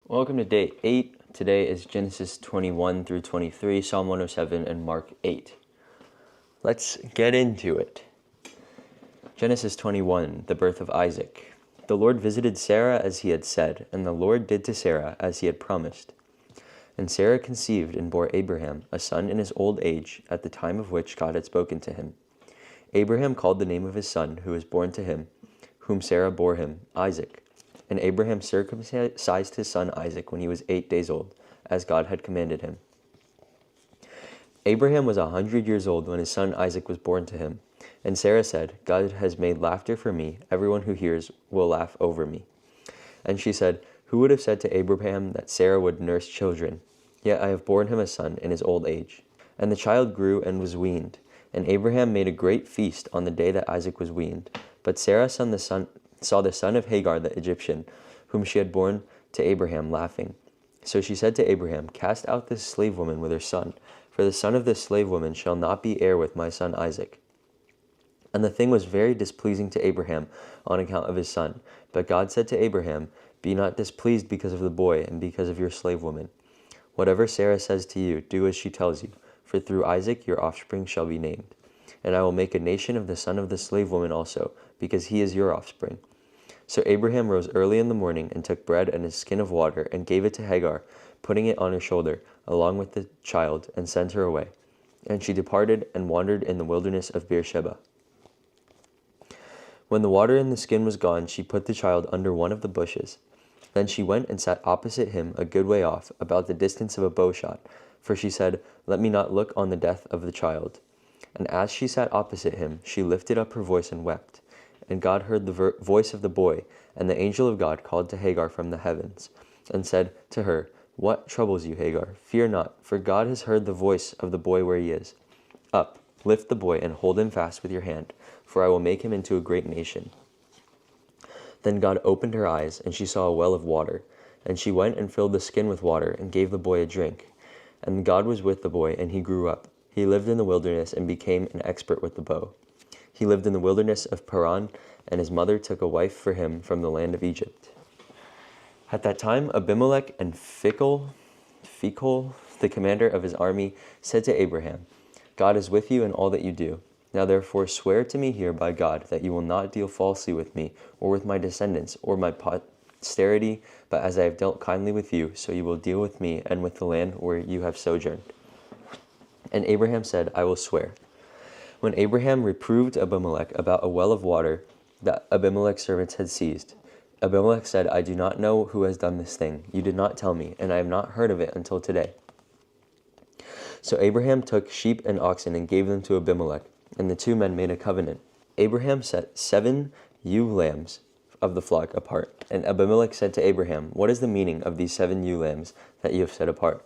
Welcome to day 8. Today is Genesis 21 through 23, Psalm 107, and Mark 8. Let's get into it. Genesis 21, the birth of Isaac. The Lord visited Sarah as he had said, and the Lord did to Sarah as he had promised. And Sarah conceived and bore Abraham a son in his old age, at the time of which God had spoken to him. Abraham called the name of his son who was born to him, whom Sarah bore him, Isaac. And Abraham circumcised his son Isaac when he was 8 days old, as God had commanded him. Abraham was 100 years old when his son Isaac was born to him. And Sarah said, God has made laughter for me. Everyone who hears will laugh over me. And she said, who would have said to Abraham that Sarah would nurse children? Yet I have borne him a son in his old age. And the child grew and was weaned. And Abraham made a great feast on the day that Isaac was weaned. But Sarah saw the son of Hagar the Egyptian, whom she had borne to Abraham, laughing. So she said to Abraham, cast out this slave woman with her son, for the son of this slave woman shall not be heir with my son Isaac. And the thing was very displeasing to Abraham on account of his son. But God said to Abraham, be not displeased because of the boy and because of your slave woman. Whatever Sarah says to you, do as she tells you, for through Isaac your offspring shall be named. And I will make a nation of the son of the slave woman also, because he is your offspring. So Abraham rose early in the morning and took bread and a skin of water and gave it to Hagar, putting it on her shoulder, along with the child, and sent her away. And she departed and wandered in the wilderness of Beersheba. When the water in the skin was gone, she put the child under one of the bushes. Then she went and sat opposite him a good way off, about the distance of a bow shot, for she said, let me not look on the death of the child. And as she sat opposite him, she lifted up her voice and wept. And God heard the voice of the boy, and the angel of God called to Hagar from the heavens, and said to her, what troubles you, Hagar? Fear not, for God has heard the voice of the boy where he is. Up, lift the boy, and hold him fast with your hand, for I will make him into a great nation. Then God opened her eyes, and she saw a well of water. And she went and filled the skin with water, and gave the boy a drink. And God was with the boy, and he grew up. He lived in the wilderness, and became an expert with the bow. He lived in the wilderness of Paran, and his mother took a wife for him from the land of Egypt. At that time, Abimelech and Phicol, the commander of his army, said to Abraham, God is with you in all that you do. Now therefore swear to me here by God that you will not deal falsely with me, or with my descendants, or my posterity, but as I have dealt kindly with you, so you will deal with me and with the land where you have sojourned. And Abraham said, I will swear. When Abraham reproved Abimelech about a well of water that Abimelech's servants had seized, Abimelech said, I do not know who has done this thing. You did not tell me, and I have not heard of it until today. So Abraham took sheep and oxen and gave them to Abimelech, and the two men made a covenant. Abraham set 7 ewe lambs of the flock apart, and Abimelech said to Abraham, what is the meaning of these 7 ewe lambs that you have set apart?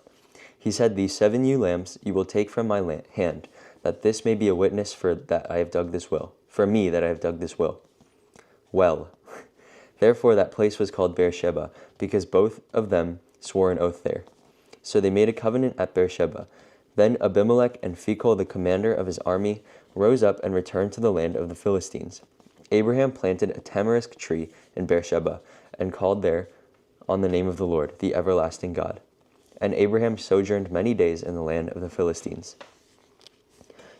He said, these 7 ewe lambs you will take from my hand, that this may be a witness for me that I have dug this well. Well, therefore that place was called Beersheba, because both of them swore an oath there. So they made a covenant at Beersheba. Then Abimelech and Phicol, the commander of his army, rose up and returned to the land of the Philistines. Abraham planted a tamarisk tree in Beersheba, and called there on the name of the Lord, the everlasting God. And Abraham sojourned many days in the land of the Philistines.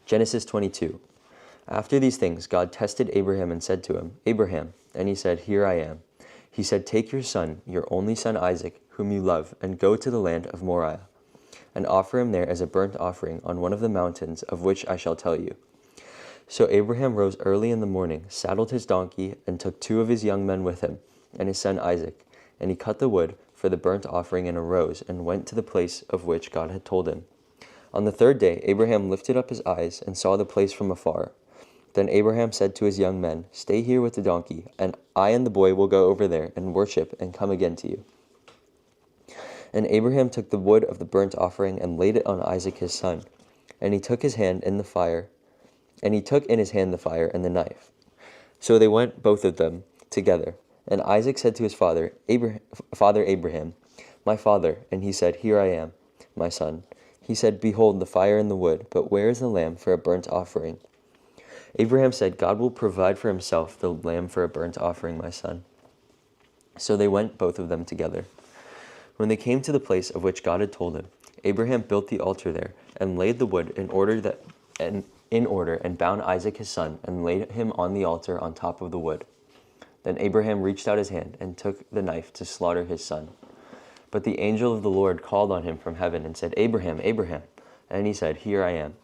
Genesis 22. After these things, God tested Abraham and said to him, Abraham, and he said, here I am. He said, take your son, your only son Isaac, whom you love, and go to the land of Moriah, and offer him there as a burnt offering on one of the mountains of which I shall tell you. So Abraham rose early in the morning, saddled his donkey, and took 2 of his young men with him, and his son Isaac. And he cut the wood for the burnt offering and arose, and went to the place of which God had told him. On the 3rd day, Abraham lifted up his eyes and saw the place from afar. Then Abraham said to his young men, stay here with the donkey, and I and the boy will go over there and worship and come again to you. And Abraham took the wood of the burnt offering and laid it on Isaac his son. And he took in his hand the fire and the knife. So they went both of them together. And Isaac said to his father Abraham, my father. And he said, here I am, my son. He said, behold the fire and the wood, but where is the lamb for a burnt offering? Abraham said, God will provide for himself the lamb for a burnt offering, my son. So they went both of them together. When they came to the place of which God had told him, Abraham built the altar there and laid the wood in order and bound Isaac his son and laid him on the altar on top of the wood. Then Abraham reached out his hand and took the knife to slaughter his son. But the angel of the Lord called on him from heaven and said, Abraham, Abraham. And he said, Here I am.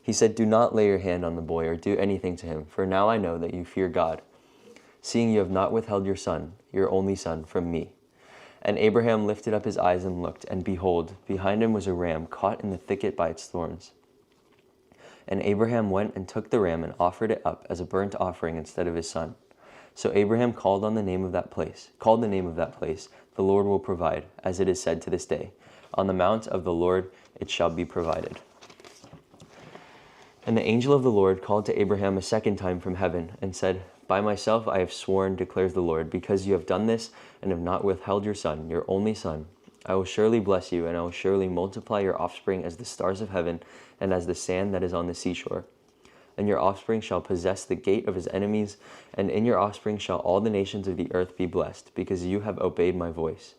He said, Do not lay your hand on the boy or do anything to him, for now I know that you fear God, seeing you have not withheld your son, your only son, from me. And Abraham lifted up his eyes and looked, and behold, behind him was a ram caught in the thicket by its thorns. And Abraham went and took the ram and offered it up as a burnt offering instead of his son. So Abraham called the name of that place, The Lord will provide, as it is said to this day, On the mount of the Lord it shall be provided. And the angel of the Lord called to Abraham a second time from heaven and said, By myself I have sworn, declares the Lord, because you have done this and have not withheld your son, your only son. I will surely bless you, and I will surely multiply your offspring as the stars of heaven and as the sand that is on the seashore. And your offspring shall possess the gate of his enemies, and in your offspring shall all the nations of the earth be blessed, because you have obeyed my voice.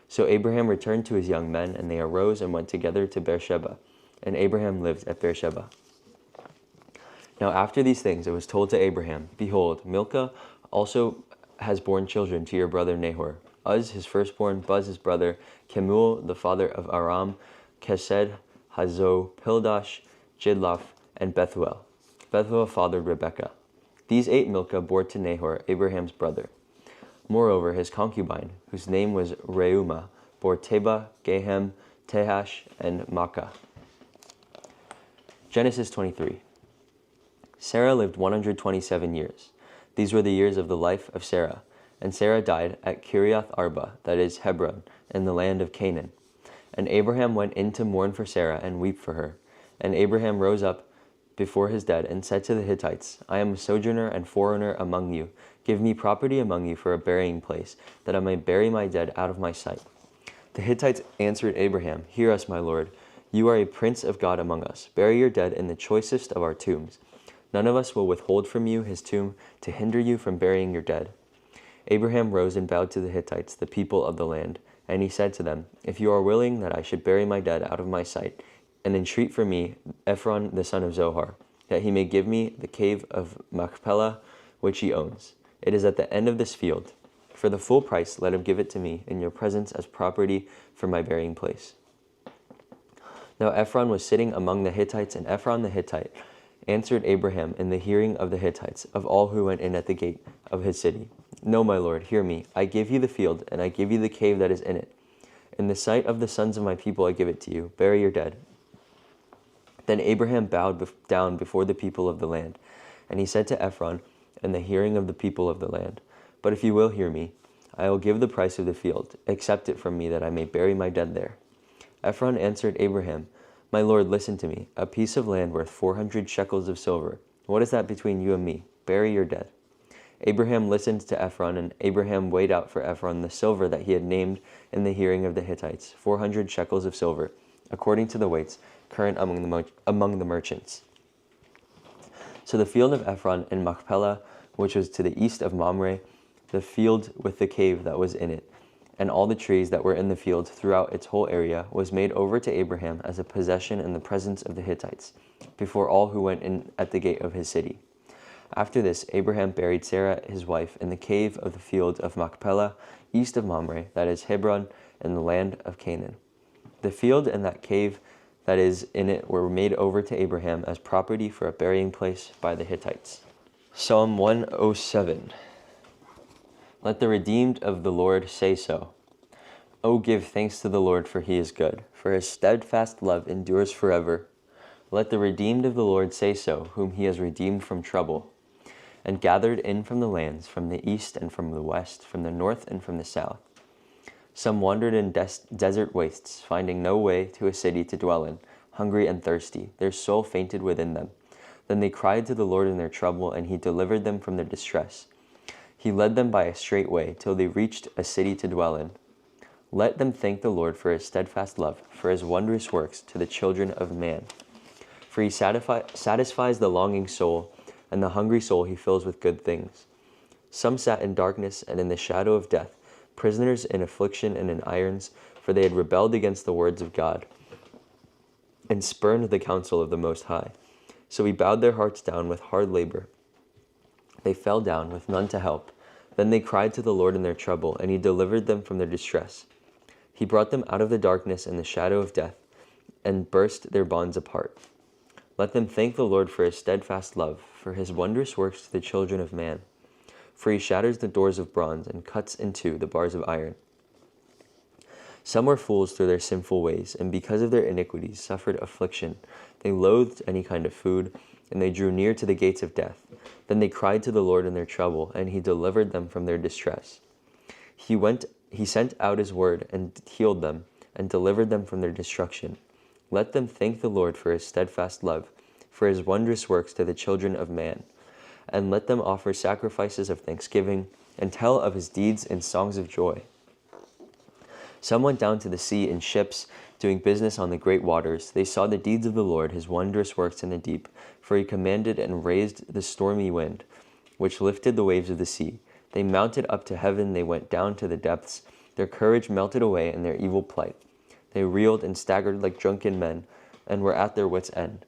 So Abraham returned to his young men, and they arose and went together to Beersheba. And Abraham lived at Beersheba. Now after these things it was told to Abraham, Behold, Milcah also has borne children to your brother Nahor, Uz his firstborn, Buz his brother, Kemuel the father of Aram, Kesed, Hazo, Pildash, Jidlaph, and Bethuel. Bethuel fathered Rebekah. These 8 Milcah bore to Nahor, Abraham's brother. Moreover, his concubine, whose name was Reumah, bore Teba, Gehem, Tehash, and Makkah. Genesis 23. Sarah lived 127 years. These were the years of the life of Sarah. And Sarah died at Kiriath Arba, that is Hebron, in the land of Canaan. And Abraham went in to mourn for Sarah and weep for her. And Abraham rose up before his dead and said to the Hittites, I am a sojourner and foreigner among you. Give me property among you for a burying place, that I may bury my dead out of my sight. The Hittites answered Abraham, Hear us, my lord. You are a prince of God among us. Bury your dead in the choicest of our tombs. None of us will withhold from you his tomb to hinder you from burying your dead. Abraham rose and bowed to the Hittites, the people of the land. And he said to them, If you are willing that I should bury my dead out of my sight, and entreat for me Ephron the son of Zohar, that he may give me the cave of Machpelah, which he owns. It is at the end of this field. For the full price let him give it to me in your presence as property for my burying place. Now Ephron was sitting among the Hittites, and Ephron the Hittite answered Abraham in the hearing of the Hittites, of all who went in at the gate of his city, No, my lord, hear me. I give you the field, and I give you the cave that is in it. In the sight of the sons of my people I give it to you. Bury your dead. Then Abraham bowed down before the people of the land, and he said to Ephron in the hearing of the people of the land, But if you will hear me, I will give the price of the field. Accept it from me, that I may bury my dead there. Ephron answered Abraham, My lord, listen to me. A piece of land worth 400 shekels of silver. What is that between you and me? Bury your dead. Abraham listened to Ephron, and Abraham weighed out for Ephron the silver that he had named in the hearing of the Hittites, 400 shekels of silver, according to the weights current among the merchants. So the field of Ephron in Machpelah, which was to the east of Mamre, the field with the cave that was in it, and all the trees that were in the field throughout its whole area, was made over to Abraham as a possession in the presence of the Hittites, before all who went in at the gate of his city. After this, Abraham buried Sarah his wife in the cave of the field of Machpelah, east of Mamre, that is Hebron, in the land of Canaan. The field and that cave that is in it were made over to Abraham as property for a burying place by the Hittites. Psalm 107. Let the redeemed of the Lord say so. O give thanks to the Lord, for he is good, for his steadfast love endures forever. Let the redeemed of the Lord say so, whom he has redeemed from trouble, and gathered in from the lands, from the east and from the west, from the north and from the south. Some wandered in desert wastes, finding no way to a city to dwell in, hungry and thirsty. Their soul fainted within them. Then they cried to the Lord in their trouble, and he delivered them from their distress. He led them by a straight way, till they reached a city to dwell in. Let them thank the Lord for his steadfast love, for his wondrous works to the children of man. For he satisfies the longing soul, and the hungry soul he fills with good things. Some sat in darkness and in the shadow of death, prisoners in affliction and in irons, for they had rebelled against the words of God and spurned the counsel of the Most High. So he bowed their hearts down with hard labor. They fell down with none to help. Then they cried to the Lord in their trouble, and he delivered them from their distress. He brought them out of the darkness and the shadow of death, and burst their bonds apart. Let them thank the Lord for his steadfast love, for his wondrous works to the children of man. For he shatters the doors of bronze and cuts in two the bars of iron. Some were fools through their sinful ways, and because of their iniquities suffered affliction. They loathed any kind of food, and they drew near to the gates of death. Then they cried to the Lord in their trouble, and he delivered them from their distress. He sent out his word and healed them, and delivered them from their destruction. Let them thank the Lord for his steadfast love, for his wondrous works to the children of man. And let them offer sacrifices of thanksgiving, and tell of his deeds in songs of joy. Some went down to the sea in ships, doing business on the great waters. They saw the deeds of the Lord, his wondrous works in the deep. For he commanded and raised the stormy wind, which lifted the waves of the sea. They mounted up to heaven, they went down to the depths. Their courage melted away in their evil plight. They reeled and staggered like drunken men, and were at their wits' end.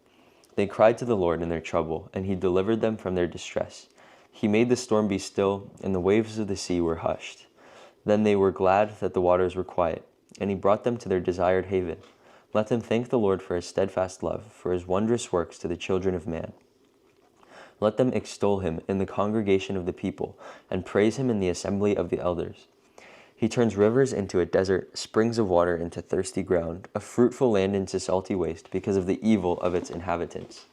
They cried to the Lord in their trouble, and he delivered them from their distress. He made the storm be still, and the waves of the sea were hushed. Then they were glad that the waters were quiet, and he brought them to their desired haven. Let them thank the Lord for his steadfast love, for his wondrous works to the children of man. Let them extol him in the congregation of the people, and praise him in the assembly of the elders. He turns rivers into a desert, springs of water into thirsty ground, a fruitful land into salty waste, because of the evil of its inhabitants.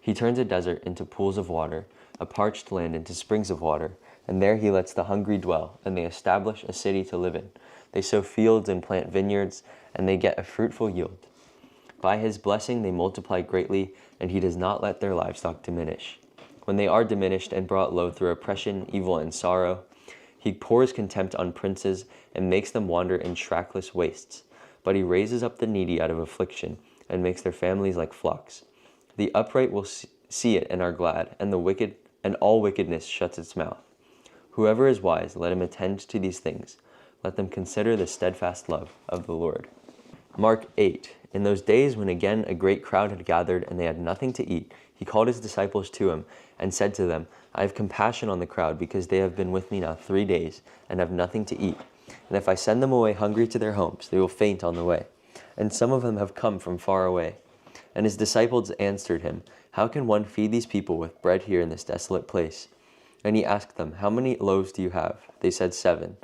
He turns a desert into pools of water, a parched land into springs of water, and there he lets the hungry dwell, and they establish a city to live in. They sow fields and plant vineyards, and they get a fruitful yield. By his blessing they multiply greatly, and he does not let their livestock diminish. When they are diminished and brought low through oppression, evil, and sorrow, he pours contempt on princes and makes them wander in trackless wastes. But he raises up the needy out of affliction and makes their families like flocks. The upright will see it and are glad, and the wicked and all wickedness shuts its mouth. Whoever is wise, let him attend to these things. Let them consider the steadfast love of the Lord. Mark 8. In those days when again a great crowd had gathered and they had nothing to eat, he called his disciples to him and said to them, I have compassion on the crowd because they have been with me now 3 days and have nothing to eat. And if I send them away hungry to their homes, they will faint on the way. And some of them have come from far away. And his disciples answered him, How can one feed these people with bread here in this desolate place? And he asked them, How many loaves do you have? They said 7.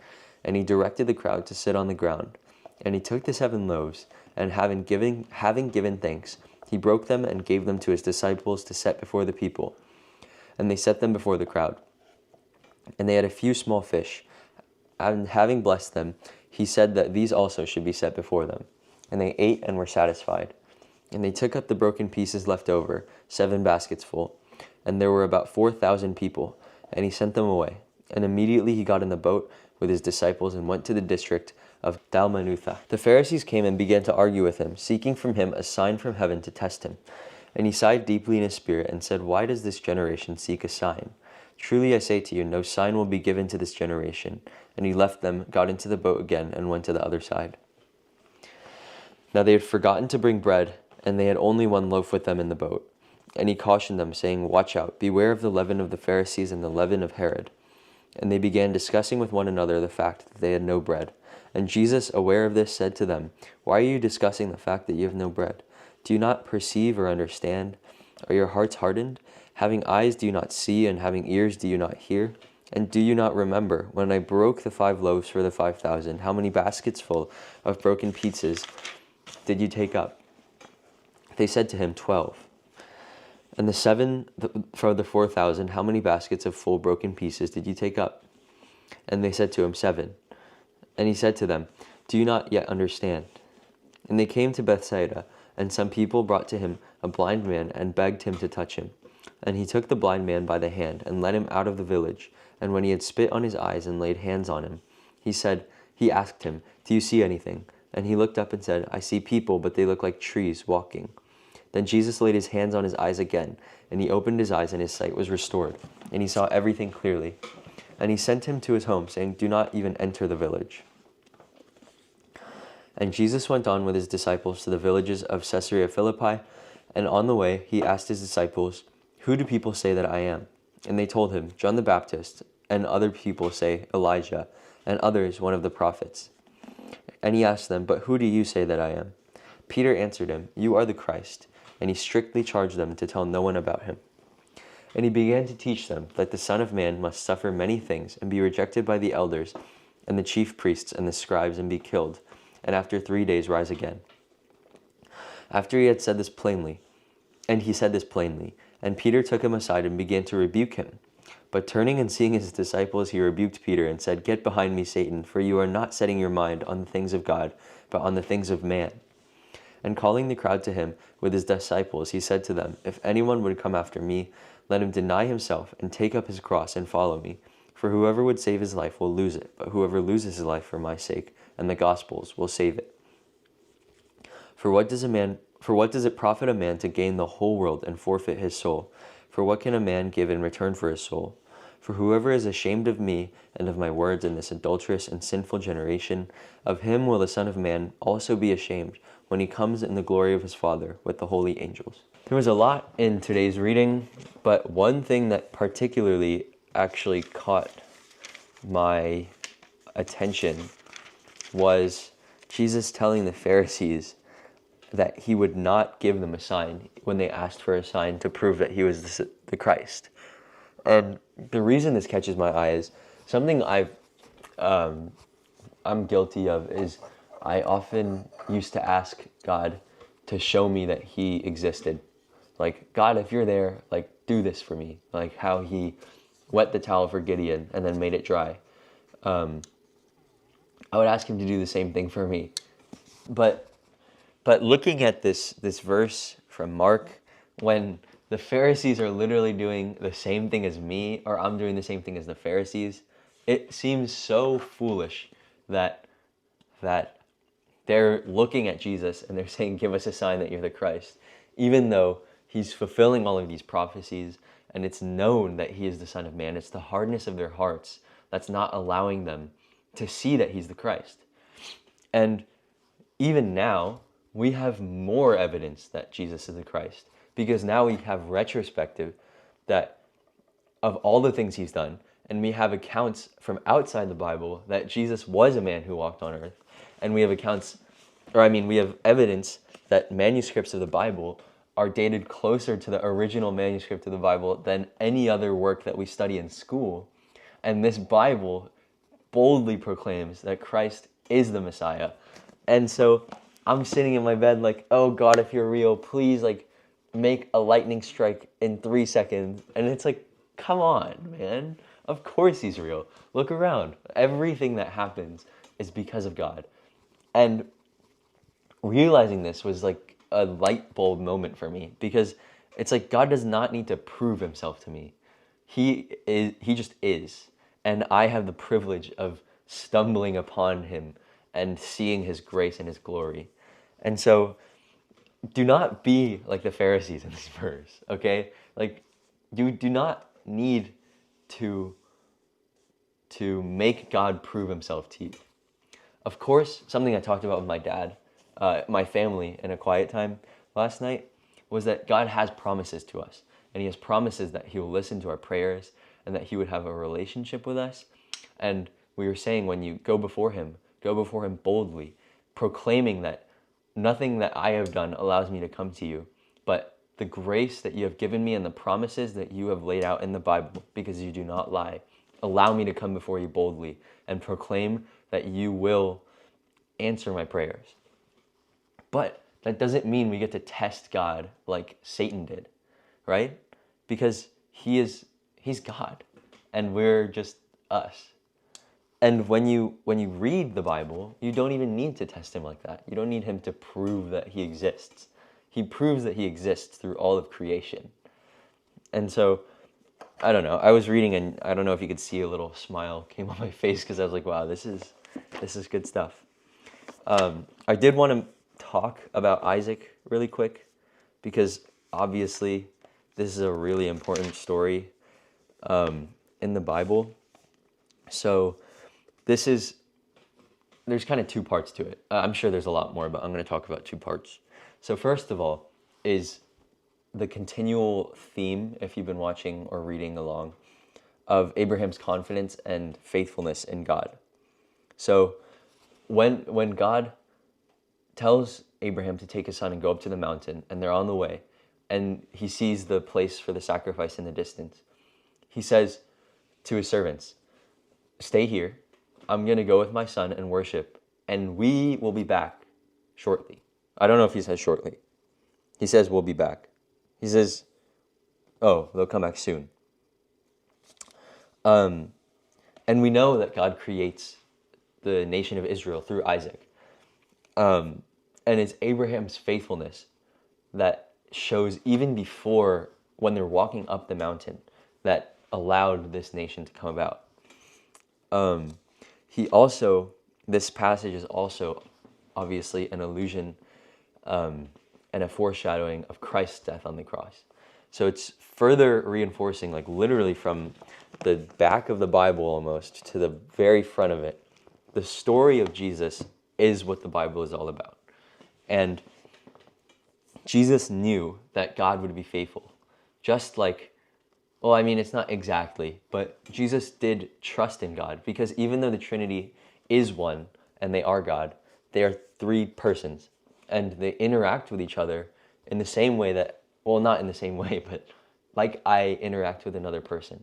And he directed the crowd to sit on the ground. And he took the 7 loaves, and having given thanks, he broke them and gave them to his disciples to set before the people. And they set them before the crowd. And they had a few small fish. And having blessed them, he said that these also should be set before them. And they ate and were satisfied. And they took up the broken pieces left over, 7 baskets full. And there were about 4,000 people. And he sent them away. And immediately he got in the boat with his disciples and went to the district of Dalmanutha. The Pharisees came and began to argue with him, seeking from him a sign from heaven to test him. And he sighed deeply in his spirit and said, Why does this generation seek a sign? Truly I say to you, no sign will be given to this generation. And he left them, got into the boat again, and went to the other side. Now they had forgotten to bring bread, and they had only 1 loaf with them in the boat. And he cautioned them, saying, Watch out, beware of the leaven of the Pharisees and the leaven of Herod. And they began discussing with one another the fact that they had no bread. And Jesus, aware of this, said to them, Why are you discussing the fact that you have no bread? Do you not perceive or understand? Are your hearts hardened? Having eyes do you not see, and having ears do you not hear? And do you not remember, when I broke the 5 loaves for the 5,000, how many baskets full of broken pieces did you take up? They said to him, 12. And the 7 for the 4,000, how many baskets of full broken pieces did you take up? And they said to him, 7. And he said to them, Do you not yet understand? And they came to Bethsaida, and some people brought to him a blind man and begged him to touch him. And he took the blind man by the hand and led him out of the village. And when he had spit on his eyes and laid hands on him, he asked him, Do you see anything? And he looked up and said, I see people, but they look like trees walking. Then Jesus laid his hands on his eyes again, and he opened his eyes, and his sight was restored, and he saw everything clearly. And he sent him to his home, saying, Do not even enter the village. And Jesus went on with his disciples to the villages of Caesarea Philippi, and on the way he asked his disciples, "Who do people say that I am?" And they told him, "John the Baptist, and other people say Elijah, and others one of the prophets." And he asked them, "But who do you say that I am?" Peter answered him, "You are the Christ." And he strictly charged them to tell no one about him. And he began to teach them that the Son of Man must suffer many things and be rejected by the elders and the chief priests and the scribes and be killed, and after 3 days rise again. After he had said this plainly, and Peter took him aside and began to rebuke him. But turning and seeing his disciples, he rebuked Peter and said, "Get behind me, Satan, for you are not setting your mind on the things of God, but on the things of man." And calling the crowd to him with his disciples, he said to them, "If anyone would come after me, let him deny himself and take up his cross and follow me. For whoever would save his life will lose it, but whoever loses his life for my sake and the gospel's will save it. For what does it profit a man to gain the whole world and forfeit his soul? For what can a man give in return for his soul? For whoever is ashamed of me and of my words in this adulterous and sinful generation, of him will the Son of Man also be ashamed when he comes in the glory of his Father with the holy angels." There was a lot in today's reading, but one thing that particularly actually caught my attention was Jesus telling the Pharisees that he would not give them a sign when they asked for a sign to prove that he was the Christ. And the reason this catches my eye is something I'm guilty of is I often used to ask God to show me that he existed. Like, God, if you're there, like, do this for me. Like how he wet the towel for Gideon and then made it dry. I would ask him to do the same thing for me. But looking at this verse from Mark, when the Pharisees are literally doing the same thing as me, or I'm doing the same thing as the Pharisees, it seems so foolish that they're looking at Jesus and they're saying, "Give us a sign that you're the Christ," even though he's fulfilling all of these prophecies and it's known that he is the Son of Man. It's the hardness of their hearts that's not allowing them to see that he's the Christ. And even now, we have more evidence that Jesus is the Christ, because now we have retrospective that of all the things he's done, and we have accounts from outside the Bible that Jesus was a man who walked on earth, and we have we have evidence that manuscripts of the Bible are dated closer to the original manuscript of the Bible than any other work that we study in school. And this Bible boldly proclaims that Christ is the Messiah. And so I'm sitting in my bed like, "Oh God, if you're real, please like make a lightning strike in 3 seconds." And it's like, come on, man. Of course he's real. Look around. Everything that happens is because of God. And realizing this was like a light bulb moment for me, because it's like God does not need to prove himself to me. He just is. And I have the privilege of stumbling upon him and seeing his grace and his glory. And so do not be like the Pharisees in this verse, okay? Like, you do not need to make God prove himself to you. Of course, something I talked about with my dad, my family in a quiet time last night, was that God has promises to us. And he has promises that he will listen to our prayers and that he would have a relationship with us. And we were saying, when you go before him boldly, proclaiming that nothing that I have done allows me to come to you, but the grace that you have given me and the promises that you have laid out in the Bible, because you do not lie, allow me to come before you boldly and proclaim that you will answer my prayers. But that doesn't mean we get to test God like Satan did, right? Because he's God and we're just us. And when you read the Bible, you don't even need to test him like that. You don't need him to prove that he exists. He proves that he exists through all of creation. And so, I don't know. I was reading, and I don't know if you could see a little smile came on my face, because I was like, wow, this is good stuff. I did want to talk about Isaac really quick, because obviously this is a really important story in the Bible. So this is there's kind of two parts to it. I'm sure there's a lot more, but I'm going to talk about two parts. So first of all is the continual theme, if you've been watching or reading along, of Abraham's confidence and faithfulness in God. So when God tells Abraham to take his son and go up to the mountain, and they're on the way, and he sees the place for the sacrifice in the distance, he says to his servants, stay here. I'm going to go with my son and worship, and we will be back shortly. I don't know if he says shortly. He says we'll be back. He says, oh, they'll come back soon. And we know that God creates the nation of Israel through Isaac. And it's Abraham's faithfulness that shows even before when they're walking up the mountain that allowed this nation to come about. This passage is also obviously an allusion and a foreshadowing of Christ's death on the cross. So it's further reinforcing, like literally from the back of the Bible almost to the very front of it, the story of Jesus is what the Bible is all about. And Jesus knew that God would be faithful. Just like, well, I mean, it's not exactly, but Jesus did trust in God, because even though the Trinity is one and they are God, they are three persons and they interact with each other in the same way that, well, not in the same way, but like I interact with another person.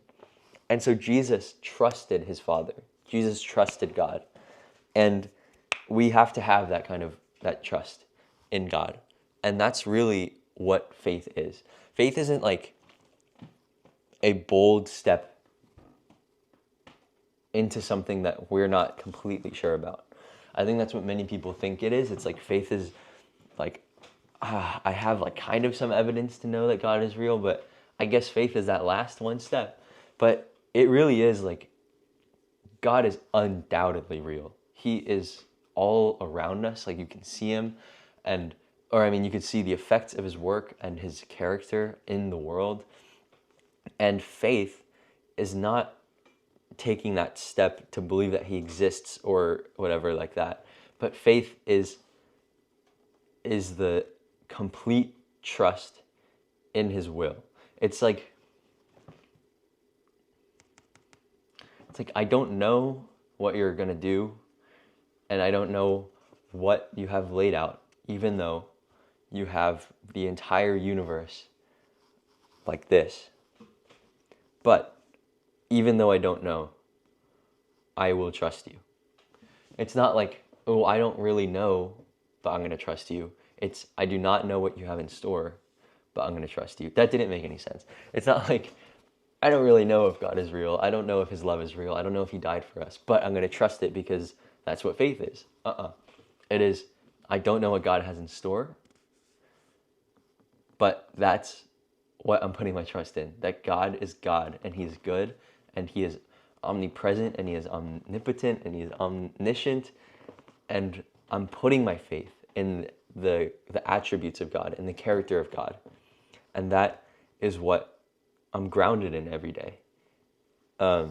And so Jesus trusted his Father. Jesus trusted God. And we have to have that trust in God. And that's really what faith is. Faith isn't like a bold step into something that we're not completely sure about. I think that's what many people think it is. It's like faith is like, I have like kind of some evidence to know that God is real, but I guess faith is that last one step. But it really is like, God is undoubtedly real. He is all around us. Like you can see him you could see the effects of his work and his character in the world. And faith is not taking that step to believe that he exists or whatever like that. But faith is the complete trust in his will. It's like I don't know what you're going to do, and I don't know what you have laid out, even though you have the entire universe like this. But even though I don't know, I will trust you. It's not like, oh, I don't really know, but I'm going to trust you. It's, I do not know what you have in store, but I'm going to trust you. That didn't make any sense. It's not like, I don't really know if God is real. I don't know if his love is real. I don't know if he died for us, but I'm going to trust it because that's what faith is. It is, I don't know what God has in store, but that's what I'm putting my trust in, that God is God and he is good and he is omnipresent and he is omnipotent and he is omniscient, and I'm putting my faith in the attributes of God and the character of God, and that is what I'm grounded in every day. Yeah,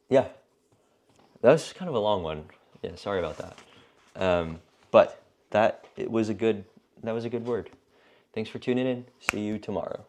that was kind of a long one. Yeah, sorry about that. But that was a good word. Thanks for tuning in. See you tomorrow.